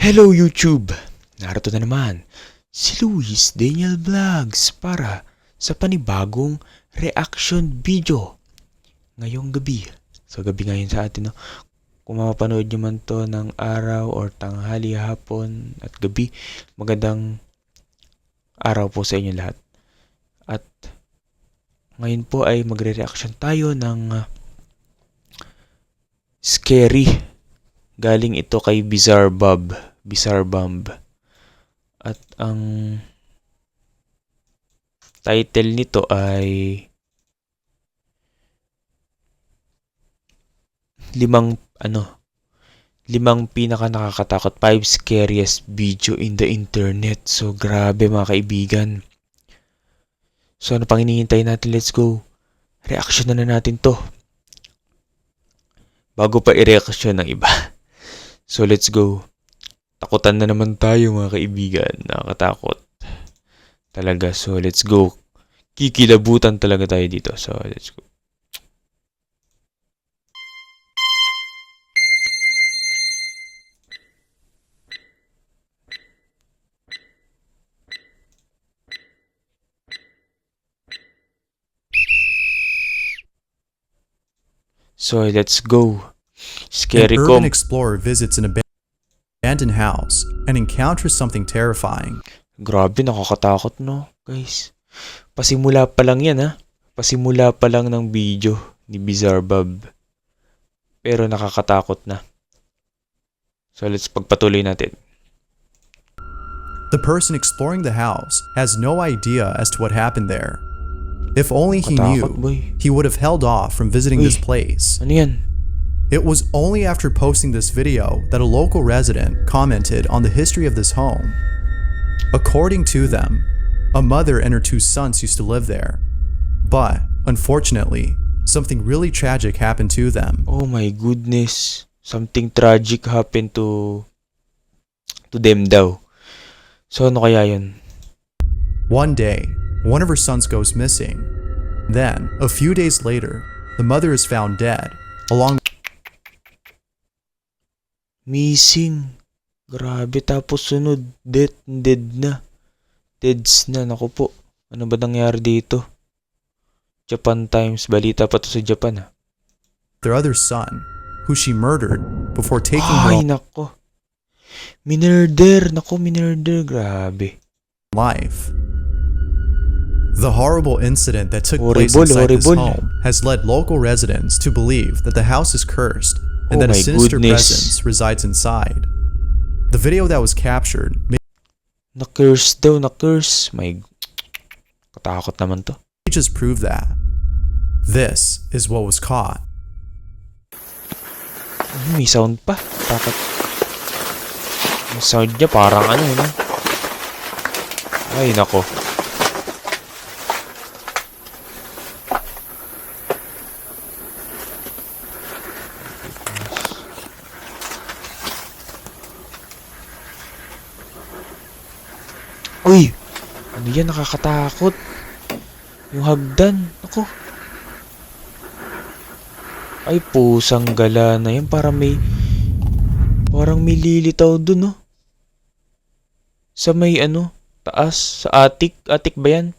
Hello YouTube! Narito na naman si Luis Daniel Vlogs para sa panibagong reaction video ngayong gabi. So gabi ngayon sa atin, no? Kung mapapanood nyo man to ng araw or tanghali, hapon at gabi, magandang araw po sa inyo lahat. At ngayon po ay magre-reaction tayo ng scary. Galing ito kay Bizarre Bomb. At ang title nito ay limang pinaka nakakatakot, 5 scariest video in the internet. So grabe mga kaibigan. So ano pang hinihintay natin? Let's go. Reaction na natin to. Bago pa i-reaction ng iba. So let's go. Takutan na naman tayo mga kaibigan. Nakakatakot talaga. So let's go. Kikilabutan talaga tayo dito. So let's go. So let's go. Scary An urban explorer visits an abandoned house and encounters something terrifying. Grabe, nakakatakot, no, guys. Pasimula pa lang yan, ha. Pasimula pa lang ng video ni Bizarre Bob. Pero nakakatakot na. So let's pagpatuloy natin. The person exploring the house has no idea as to what happened there. If only he knew, he would have held off from visiting this place. Ano yan? It was only after posting this video that a local resident commented on the history of this home. According to them, a mother and her 2 sons used to live there. But, unfortunately, something really tragic happened to them. Oh my goodness. Something tragic happened to them daw. So ano kaya yun? One day, one of her sons goes missing. Then, a few days later, the mother is found dead, along Missing. Grabe, tapos sunod, dead na. Deads na, naku po. Ano ba nangyari dito? Japan Times, balita pa to sa Japan, ha? their other son, who she murdered before taking her Ay, nako. Minurder, grabe. life. The horrible incident that took place inside this home has led local residents to believe that the house is cursed and that a sinister presence resides inside. The video that was captured Na-curse daw, na-curse. May katakot naman to. just prove that. This is what was caught. May sound pa. Takot. Yung sound niya parang ano, no? Ay, nako. Uy! Ano yan? Nakakatakot. Yung hagdan. Ako. Ay, pusang gala na yan. Parang may lilitaw dun, no? Sa may taas. Sa attic. Attic ba yan?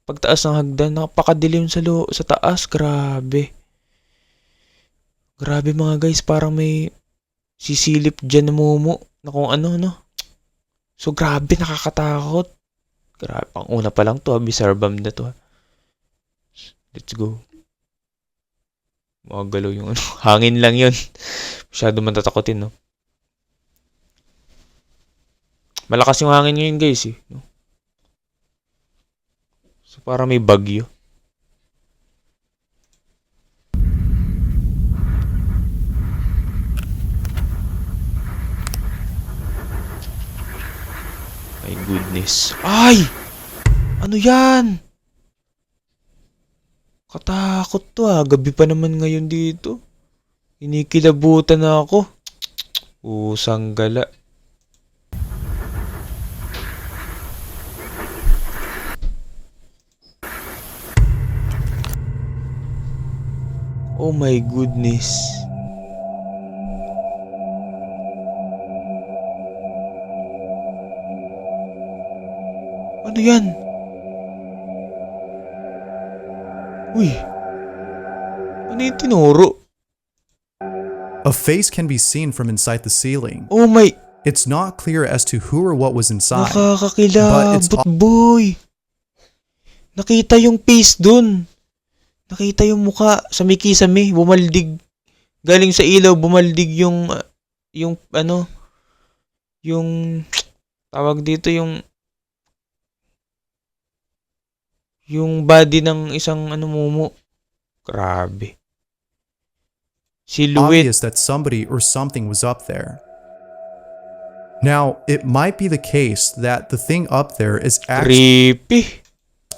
Pagtaas ng hagdan. Napakadilim sa taas. Grabe. Grabe mga guys. Parang may sisilip dyan na mumu. Na kung ano, no? So, grabe, nakakatakot. Grabe, pang una pa lang to, Bizarre Bomb na to. Let's go. Magalaw yung hangin lang yun. Masyado man tatakotin, no? Malakas yung hangin ngayon, guys, eh. No? So, parang may bagyo. My goodness. Ay! Ano yan? Katakot to, ah. Gabi pa naman ngayon dito. Inikilabutan na ako. Usang gala. Oh my goodness. Ano yan? Uy. Ano yung tinuro? A face can be seen from inside the ceiling. Oh my. It's not clear as to who or what was inside. Nakakakilabot, boy. Nakita yung face dun. Nakita yung muka sa may kisame. Bumaldig. Galing sa ilaw, bumaldig yung ano, yung, tawag dito yung body ng isang ano mumu. Grabe. Silhouette. Obvious that somebody or something was up there. Now, it might be the case that the thing up there is actually Creepy.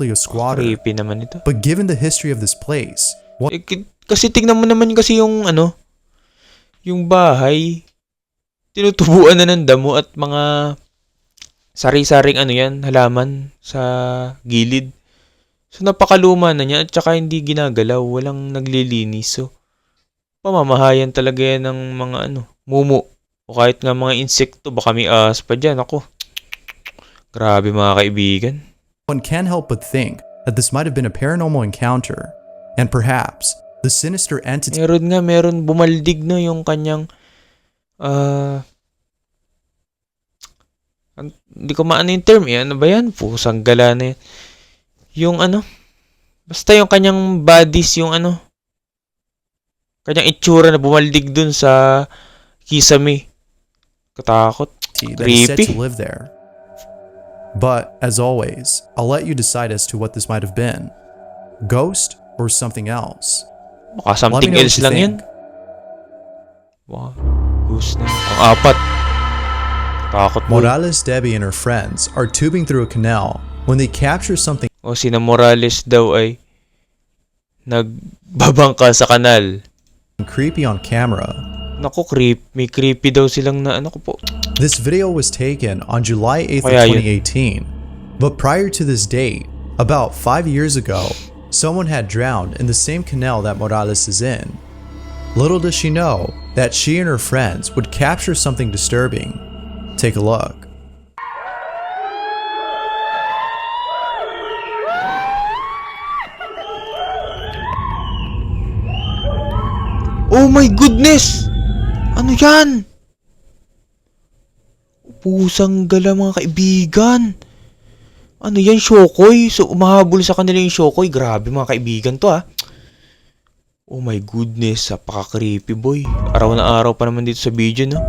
a squatter. Creepy naman ito. But given the history of this place, Kasi tignan mo naman kasi yung ano, yung bahay, tinutubuan na ng damo at mga sari-saring ano yan, halaman sa gilid. So napakaluma na niya at saka hindi ginagalaw, walang naglilinis. So pamamahayan talaga yan ng mga ano, mumu. O kahit nga mga insekto, baka may ahas pa dyan. Ako, grabe mga kaibigan. one can't help but think that this might have been a paranormal encounter, and perhaps the sinister entity Meron bumaldig no yung kanyang hindi ko maano yung term eh. Ano ba yan? Pusang gala na yan. Yung ano, basta yung kanyang bodies, yung ano, kanyang itsura na bumaldig dun sa kisame. Katakot. that is said Creepy. to live there. But, as always, I'll let you decide as to what this might have been. Ghost or something else. Baka something Let me know else what you lang yan. think. Wow. Goose na yun. Ang apat. Takot mo. Morales, Debbie, and her friends are tubing through a canal when they capture something O sina Morales daw ay nagbabangka sa kanal. creepy on camera. Naku, may creepy daw silang na ano ko po. This video was taken on July 8th Kaya of yun. 2018. But prior to this date, about 5 years ago, someone had drowned in the same canal that Morales is in. Little does she know that she and her friends would capture something disturbing. Take a look. Oh my goodness! Ano yan? Pusang gala mga kaibigan. Ano yan, Shokoy? So, umahabol sa kanila yung Shokoy. Grabe mga kaibigan to ah. Oh my goodness, napaka-creepy boy. Araw na araw pa naman dito sa video, no?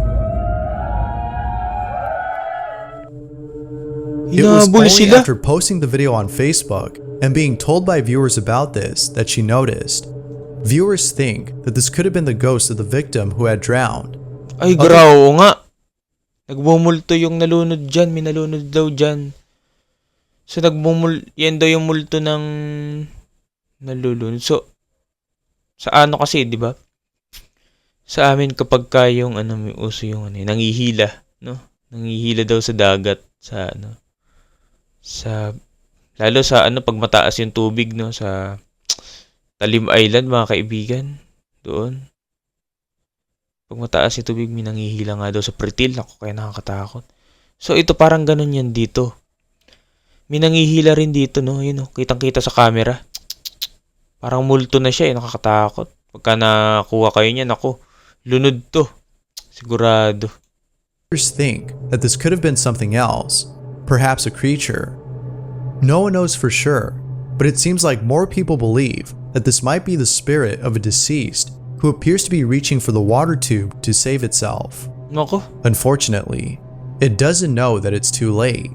It was Hinahabol only sila. after posting the video on Facebook and being told by viewers about this that she noticed. Viewers think that this could have been the ghost of the victim who had drowned. Ay, graw nga. Nagbumulto yung nalunod dyan. May nalunod daw dyan. So, yan daw yung multo ng nalulunod. So, sa ano kasi, di ba? Sa amin kapag ka yung ano, may uso yung ano, nangihila, no? Nangihila daw sa dagat, sa ano, lalo sa ano, pag mataas yung tubig, no? Sa Talim Island, mga kaibigan. Doon. Pag mataas yung tubig, may nangihila nga daw sa pretil. Ako, kaya nakakatakot. So, ito parang ganun yan dito. May nangihila rin dito, no? Yun, no? Kitang-kita sa camera. Parang multo na siya, nakakatakot. Pagka nakuha kayo niyan, ako, lunod to. Sigurado. Viewers think that this could have been something else, perhaps a creature. No one knows for sure, but it seems like more people believe that this might be the spirit of a deceased who appears to be reaching for the water tube to save itself. Nako. Unfortunately, it doesn't know that it's too late.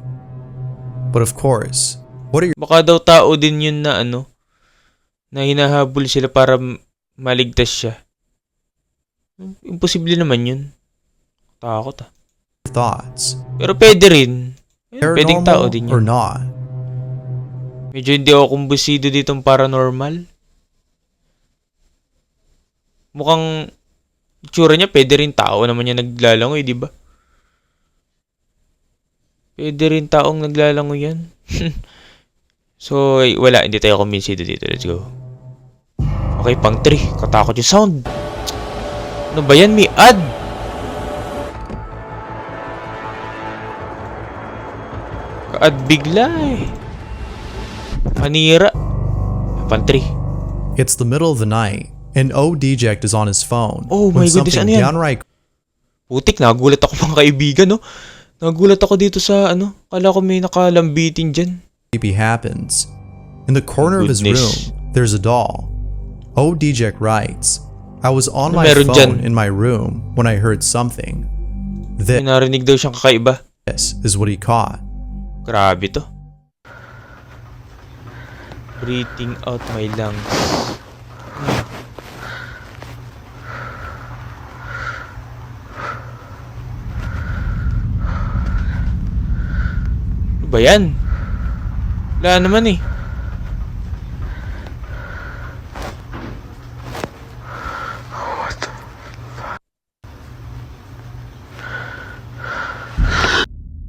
But of course, what are your Baka daw tao din yun na ano, na hinahabol sila para maligtas siya. Imposible naman yun. Takot ah. thoughts? Pero pwede rin. Ayun, pwedeng tao din Paranormal or yun. not? Medyo hindi ako kumbusido ditong paranormal. Mukhang itsura niya, pwede rin tao naman yan naglalangoy, di ba? Pwede rin taong naglalangoy yan. So, wala. Hindi tayo kumbinsido dito. Let's go. Okay, pang 3. Katakot yung sound. Ano ba yan? May ad. At bigla eh. Manira. Pantry. It's the middle of the night, and O-Deject is on his phone Oh when my goodness, something ano yan? downright Putik, nagulat ako mga kaibigan, no? Nagulat ako dito sa, kala ko may nakalambitin dyan. creepy happens. In the corner of his Goodness. room, there's a doll. O-Deject writes, I was on Ano my meron phone dyan? in my room when I heard something. May narinig daw siyang kakaiba. This is what he caught. Grabe to. Breathing out my lungs. Ano ba yan? Wala naman eh.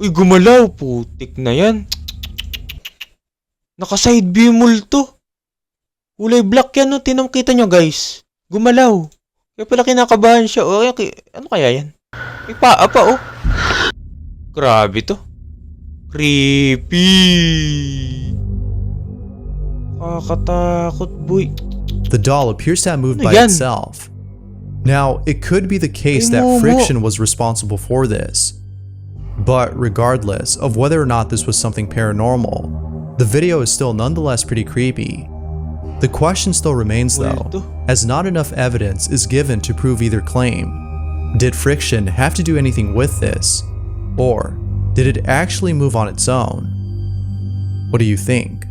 Uy, gumalaw. Putik na yan. Naka-side view multo. Kulay black yan, no? Kita nyo, guys. Gumalaw. Kaya pala kinakabahan siya. O, ano kaya yan? May paa pa, oh. Grabe to. Creepy. Kakatakot, boy. The doll appears to have moved Ano by yan? itself. Now, it could be the case Ay, that Momo. friction was responsible for this. But regardless of whether or not this was something paranormal, the video is still nonetheless pretty creepy. The question still remains though, Multo. as not enough evidence is given to prove either claim. Did friction have to do anything with this? Or did it actually move on its own? What do you think?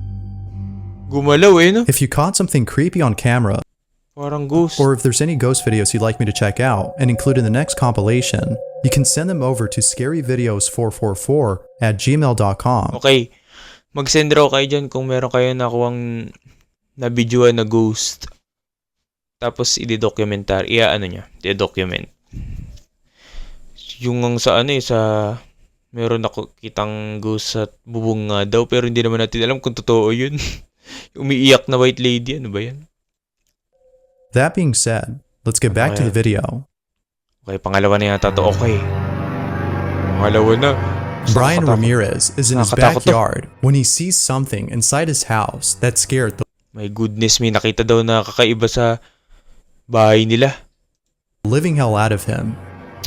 Gumalaw eh, no? If you caught something creepy on camera, Parang ghost. or if there's any ghost videos you'd like me to check out and include in the next compilation, you can send them over to scaryvideos444@gmail.com. Okay. Mag-send raw kayo dyan kung meron kayo nakuwang na-videoan na ghost. Tapos i-documentar. I-document. Yung sa meron ako kitang ghost sa bubong nga daw, pero hindi naman natin alam kung totoo yun. Umiiyak na white lady, ano ba yan? That being said, let's get back to the video. Okay, pangalawa na yata to. Okay. Pangalawa na. Brian Nakakatakot. Ramirez is in his Nakakatakot to. backyard when he sees something inside his house that scared the My goodness, may nakita daw na kakaiba sa bahay nila. living hell out of him.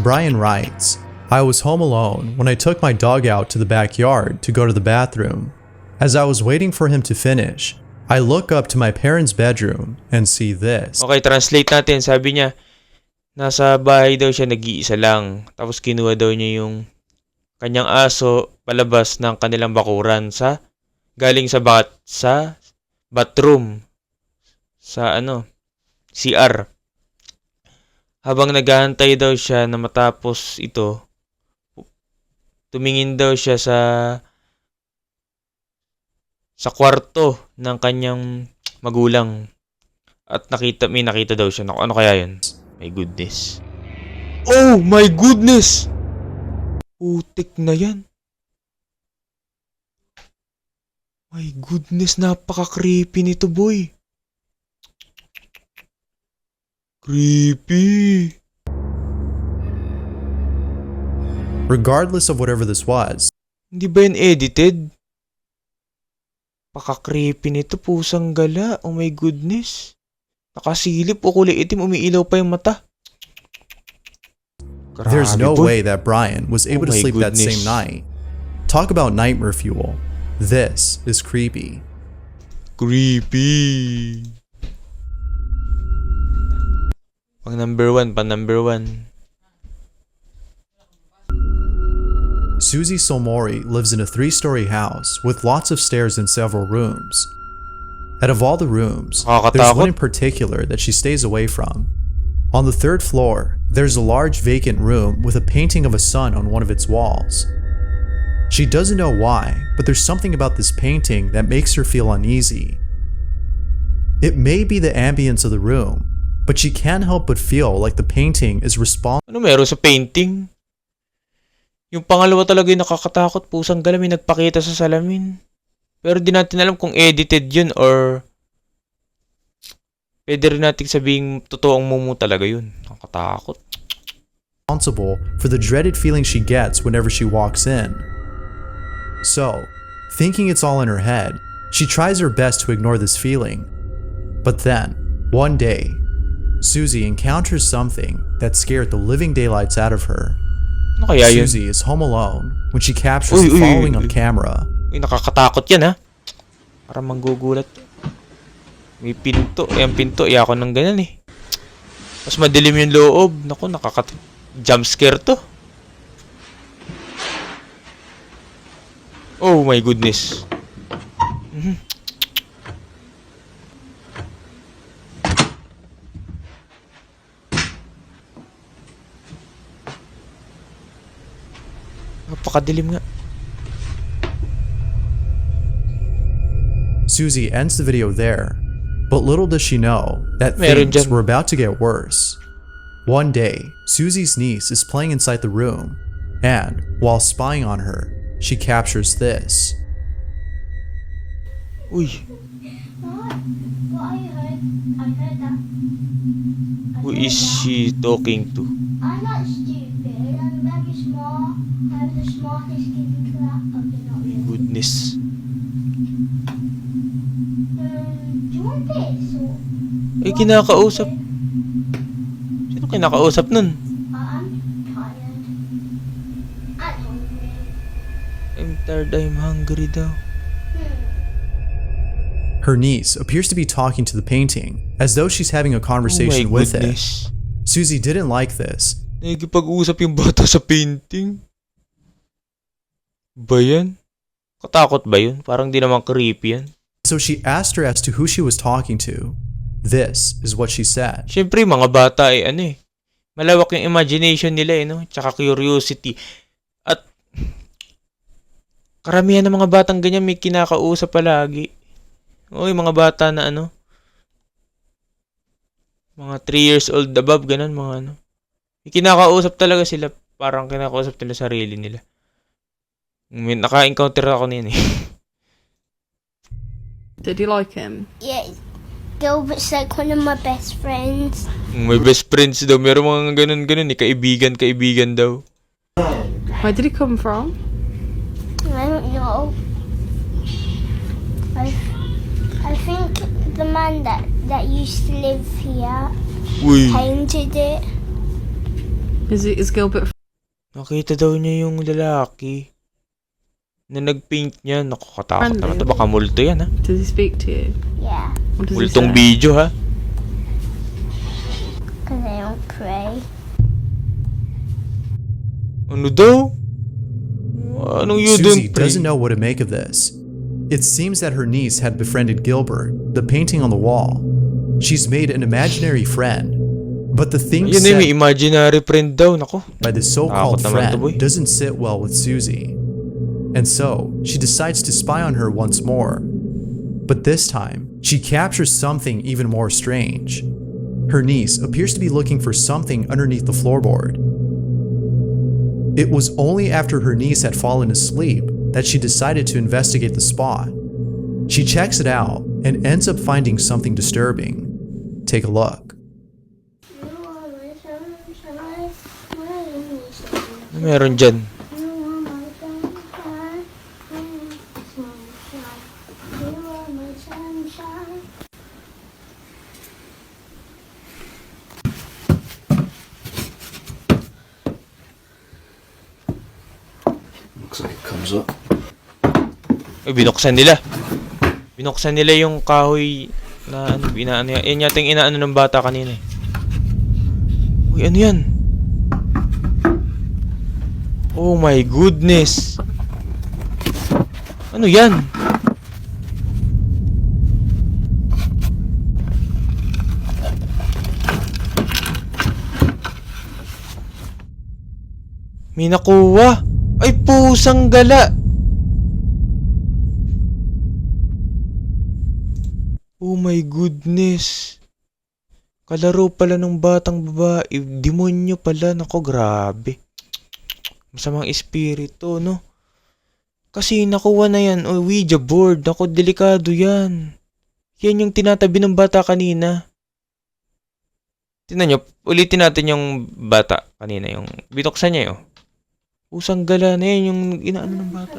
Brian writes, I was home alone when I took my dog out to the backyard to go to the bathroom. As I was waiting for him to finish, I look up to my parents' bedroom and see this. Okay, translate natin. Sabi niya, nasa bahay daw siya, nag-iisa lang. Tapos kinuha daw niya yung kanyang aso palabas ng kanilang bakuran galing sa bathroom. Sa CR. Habang naghahantay daw siya na matapos ito, tumingin daw siya sa kwarto ng kanyang magulang. At may nakita daw siya. Ano kaya yun? My goodness. Oh my goodness! Putik na yan. My goodness, napaka-creepy nito, boy. Creepy. Regardless of whatever this was, Hindi ba yun edited? Paka-creepy nito, pusang gala. Oh my goodness. Nakasilip o kulay itim, umiilaw pa yung mata. there's no Grabe, boy. way that Brian was able to my sleep that goodness. same night. Talk about nightmare fuel. This is creepy. Creepy. Pang number one. Susie Somori lives in a 3-story house with lots of stairs and several rooms. Out of all the rooms, there's one in particular that she stays away from. On the 3rd floor, there's a large vacant room with a painting of a sun on one of its walls. She doesn't know why, but there's something about this painting that makes her feel uneasy. It may be the ambience of the room, but she can't help but feel like the painting is responsible. Ano meron sa painting? Yung pangalawa talaga yung nakakatakot, pusang gala, may nagpakita sa salamin. Pero di natin alam kung edited yun or pwede rin natin sabihing totoong mumu talaga yun. Nakakatakot. For the dreaded feeling she gets whenever she walks in. So, Thinking it's all in her head, she tries her best to ignore this feeling. But then, one day, Susie encounters something that scared the living daylights out of her. Ano kaya yun? Susie is home alone when she captures Uy, the uy, following uy, on uy. camera. Uy, nakakatakot yan ha. Parang manggugulat. May pinto. Yung pinto, ayoko ng ganyan eh. Mas madilim yung loob. Naku, jump scare to. Oh my goodness. Napakadilim nga. Susie ends the video there, but little does she know that Meron things dyan. were about to get worse. One day, Susie's niece is playing inside the room, and while spying on her, she captures this. Uy, What I heard that. who is she talking to? I'm not stupid. I'm very smart. I'm the smartest kid in class. Okay, not really. Goodness. Do you want this or? Ay, kinakausap. Sino kinakausap nun? I'm tired. I'm hungry. I'm tired, I'm hungry daw. Her niece appears to be talking to the painting, as though she's having a Oh my conversation with it. goodness. Susie didn't like this, Nagkipag-usap yung bata sa painting. Ba yan? Katakot ba yun? Parang di naman creepy yan. so she asked her as to who she was talking to. This is what she said. Siyempre, mga bata ay ano eh. Malawak yung imagination nila eh, no? Tsaka curiosity. At karamihan ng mga batang ganyan may kinakausap palagi. O yung mga bata na ano, mga 3 years old above, ganun, mga ano. May kinakausap talaga sila. Parang kinakausap nila sarili nila. May naka-encounter ako niyan eh. Did you like him? Yeah, Gilbert's like one of my best friends. May best friends daw. Meron mga ganun-ganun eh. Kaibigan daw. Where did he come from? I don't know. I think the man that used to live here Uy. painted it. Is Gilbert? Nakita daw niya yung lalaki na nag-paint niya. Nakakatakot naman to. Friendly. Baka multo yan ha. Does he speak to you? Yeah, What does Multong he say? video ha. because I don't pray. Ano daw? Anong you Susie don't pray? doesn't know what to make of this. It seems that her niece had befriended Gilbert, the painting on the wall. She's made an imaginary friend, but the things Yun eh, may said imaginary friend daw. Nako. by the so-called Takot naman to, boy. friend doesn't sit well with Susie. And so, she decides to spy on her once more. But this time, she captures something even more strange. Her niece appears to be looking for something underneath the floorboard. It was only after her niece had fallen asleep that she decided to investigate the spot. She checks it out and ends up finding something disturbing. Take a look. You are my sunshine, my only sunshine. Ano meron dyan? You are my sunshine, my only sunshine. You are my sunshine. Looks like it comes up. Ay, binuksan nila. Binuksan nila yung kahoy na ano, inaano yan. Yan yata yung inaano ng bata kanina eh. Uy, ano yan? Oh my goodness. Ano yan? May nakuha. Ay, pusang gala. Oh my goodness. Kalaro pala ng batang babae. Demonyo pala. Nako, grabe. Masamang espiritu, no? Kasi nakuha na yan. O, Ouija board. Nako, delikado yan. Yan yung tinatabi ng bata kanina. Tingnan nyo. Ulitin natin yung bata kanina. Yung binuksan niya yun. Usang gala na yan yung inaano ng bata.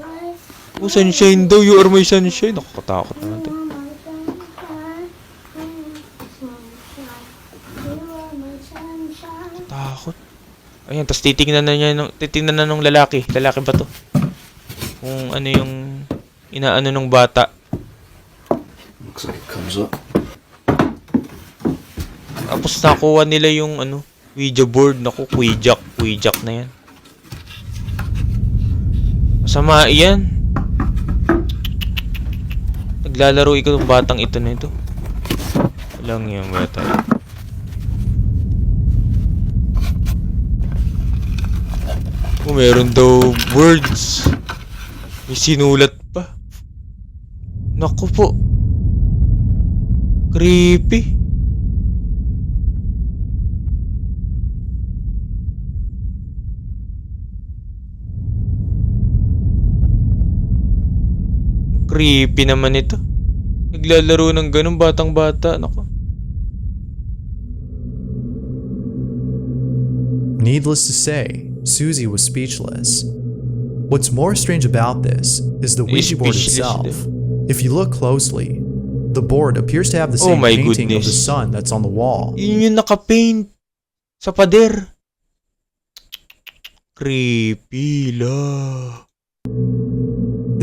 Oh, sunshine daw. You are my sunshine. Nakakatakot naman to. Takot. Ayan, tapos titingnan na nung lalaki. Lalaki ba to? Kung ano yung inaano nung bata. Looks like it comes up. Tapos nakuha nila yung ano, Ouija board. Naku, Ouija na yan. Masama yan. Naglalaro ikaw ng batang ito na ito. Walang yung bata. Oh, meron daw words. May sinulat pa. Naku po. Creepy. Creepy naman ito. Naglalaro ng ganun batang-bata. Naku. Needless to say, Susie was speechless. What's more strange about this is the Ouija board itself. If you look closely, the board appears to have the same painting of the sun that's on the wall. Yun yung naka-paint sa pader. Creepy la.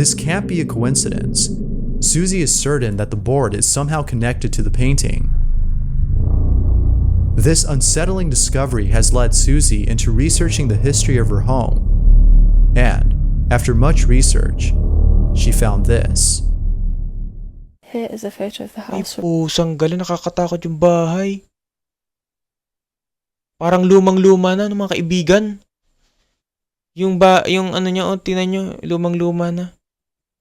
This can't be a coincidence. Susie is certain that the board is somehow connected to the painting. This unsettling discovery has led Susie into researching the history of her home. And, after much research, she found this. Here is a photo of the Ay house. pusang gala, nakakatakot yung bahay. Parang lumang-luma na ng mga kaibigan. Yung ano niya, oh, tinan nyo, lumang-luma na.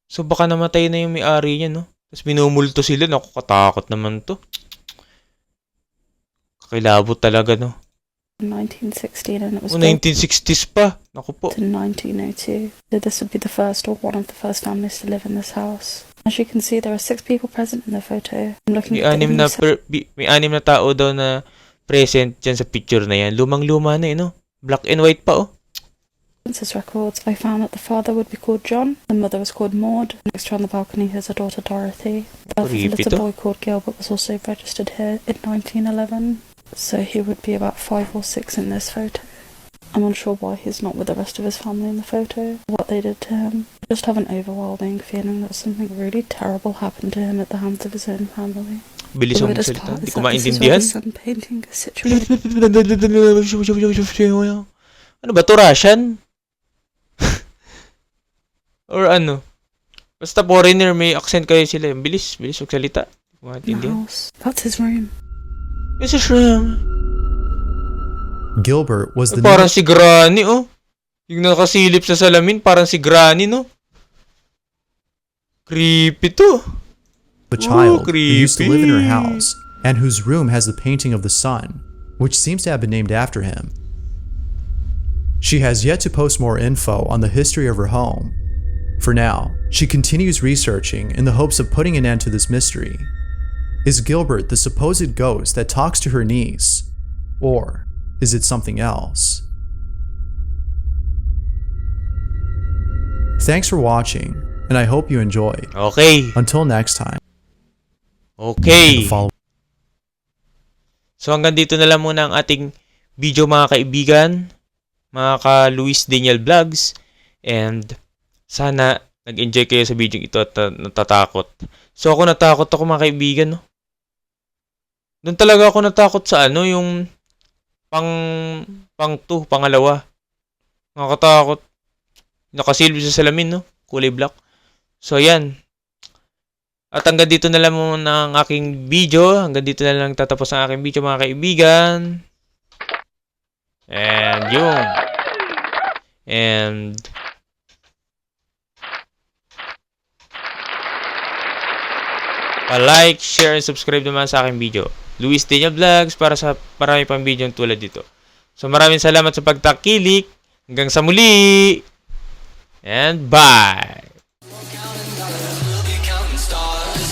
So baka namatay na yung may-ari niya, no? Tapos minumulto sila, nakakatakot naman to. Kakilabot talaga, no? 1916 and it was Oh, 1960s pa. Naku po. built in 1902. So this would be the first or one of the first families to live in this house. As you can see, there are 6 people present in the photo. I'm looking May at anim na tao daw na present dyan sa picture na yan. Lumang-luma na, no? Black and white pa, oh. census records. I found that the father would be called John, the mother was called Maud. Next to on the balcony is a daughter Dorothy. The birth of a Creepy little to. boy called Gilbert was also registered here in 1911. So he would be about 5 or 6 in this photo. I'm unsure why he's not with the rest of his family in the photo, what they did to him. I just have an overwhelming feeling that something really terrible happened to him at the hands of his own family. Bilis The ang weirdest salita. part Hindi is ko that this is where maintindihan. the sun painting is situated. Ano ba to, Russian? Or ano? Basta foreigner, may accent kayo sila. Bilis magsalita. Hindi ko In the maintindihan. house. That's his room. Yes, Shram. Gilbert was the Parang si Granny, oh. Yung nakasilip sa salamin, parang si Granny, no? Creepy to. a child who creepy. used to live in her house and whose room has the painting of the sun, which seems to have been named after him. She has yet to post more info on the history of her home. For now, she continues researching in the hopes of putting an end to this mystery. Is Gilbert the supposed ghost that talks to her niece? Or is it something else? Thanks for watching, and I hope you enjoyed. Okay. Until next time. Okay. Follow So hanggang dito na lang muna ang ating video, mga kaibigan. Mga ka-Luis Daniel Vlogs. And sana nag-enjoy kayo sa video ito at natatakot. So ako natakot ako, mga kaibigan, no? Doon talaga ako natakot sa ano, yung pangalawa. Nakakatakot. Nakasilbi sa salamin, no? Kulay black. So, yan. At hanggang dito na lang muna ang aking video. Hanggang dito na lang tatapos ang aking video, mga kaibigan. And yung. And pa-like, share, and subscribe naman sa aking video. Luis Daniel Vlogs para sa marami pang video tulad dito. So maraming salamat sa pagtakilik. Hanggang sa muli. And bye. We'll be counting stars.